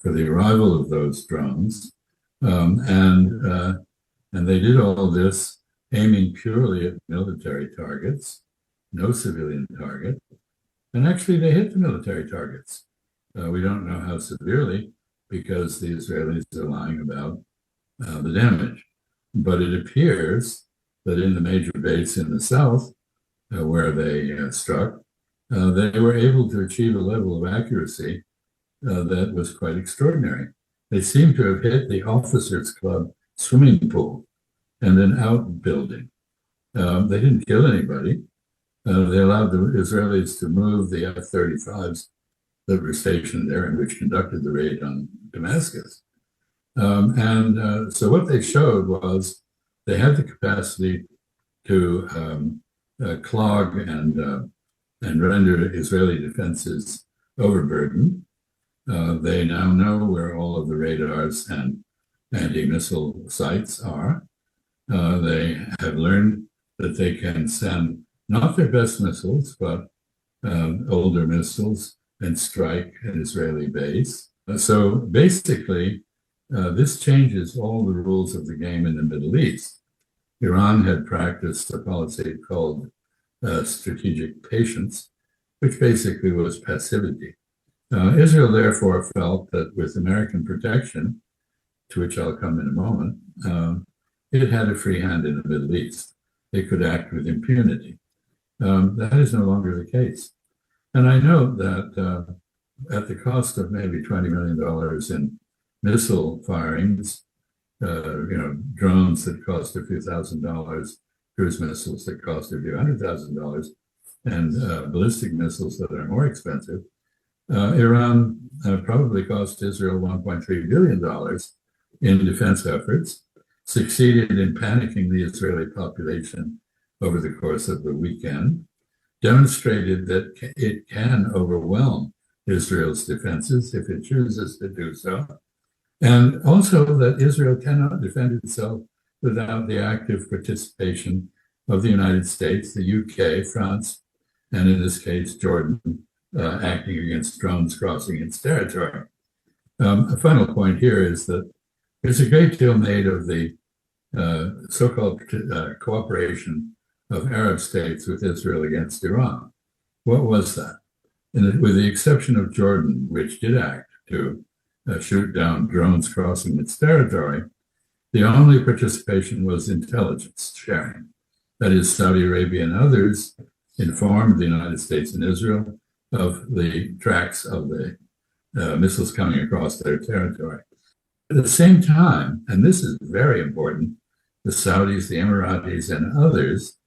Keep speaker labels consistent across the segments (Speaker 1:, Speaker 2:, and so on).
Speaker 1: for the arrival of those drones. And they did all this aiming purely at military targets, no civilian target. And actually, they hit the military targets. We don't know how severely, because the Israelis are lying about the damage. But it appears that in the major base in the south, where they struck, they were able to achieve a level of accuracy that was quite extraordinary. They seem to have hit the officers' club swimming pool and an outbuilding. They didn't kill anybody. They allowed the Israelis to move the F-35s that were stationed there and which conducted the raid on Damascus. So what they showed was they had the capacity to clog and render Israeli defenses overburdened. They now know where all of the radars and anti-missile sites are. They have learned that they can send not their best missiles, but older missiles and strike an Israeli base. So basically, this changes all the rules of the game in the Middle East. Iran had practiced a policy called strategic patience, which basically was passivity. Israel therefore felt that with American protection, to which I'll come in a moment, it had a free hand in the Middle East. They could act with impunity. That is no longer the case. And I note that at the cost of maybe $20 million in missile firings, drones that cost a few $1,000s, cruise missiles that cost a few $100,000, and ballistic missiles that are more expensive, Iran probably cost Israel $1.3 billion in defense efforts, succeeded in panicking the Israeli population over the course of the weekend, demonstrated that it can overwhelm Israel's defenses if it chooses to do so, and also that Israel cannot defend itself without the active participation of the United States, the UK, France, and in this case, Jordan, acting against drones crossing its territory. A final point here is that there's a great deal made of the so-called cooperation of Arab states with Israel against Iran. What was that? With the exception of Jordan, which did act to shoot down drones crossing its territory, the only participation was intelligence sharing. That is, Saudi Arabia and others informed the United States and Israel of the tracks of the missiles coming across their territory. At the same time, and this is very important, the Saudis, the Emiratis, and others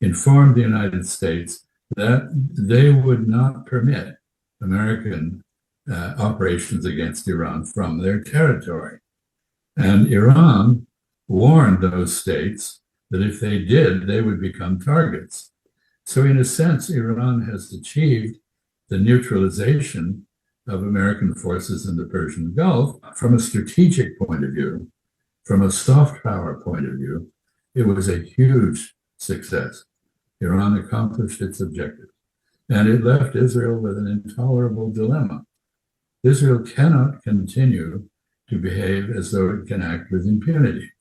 Speaker 1: informed the United States that they would not permit American operations against Iran from their territory. And Iran warned those states that if they did, they would become targets. So in a sense, Iran has achieved the neutralization of American forces in the Persian Gulf. From a strategic point of view, from a soft power point of view, it was a huge success. Iran accomplished its objective, and it left Israel with an intolerable dilemma. Israel cannot continue to behave as though it can act with impunity.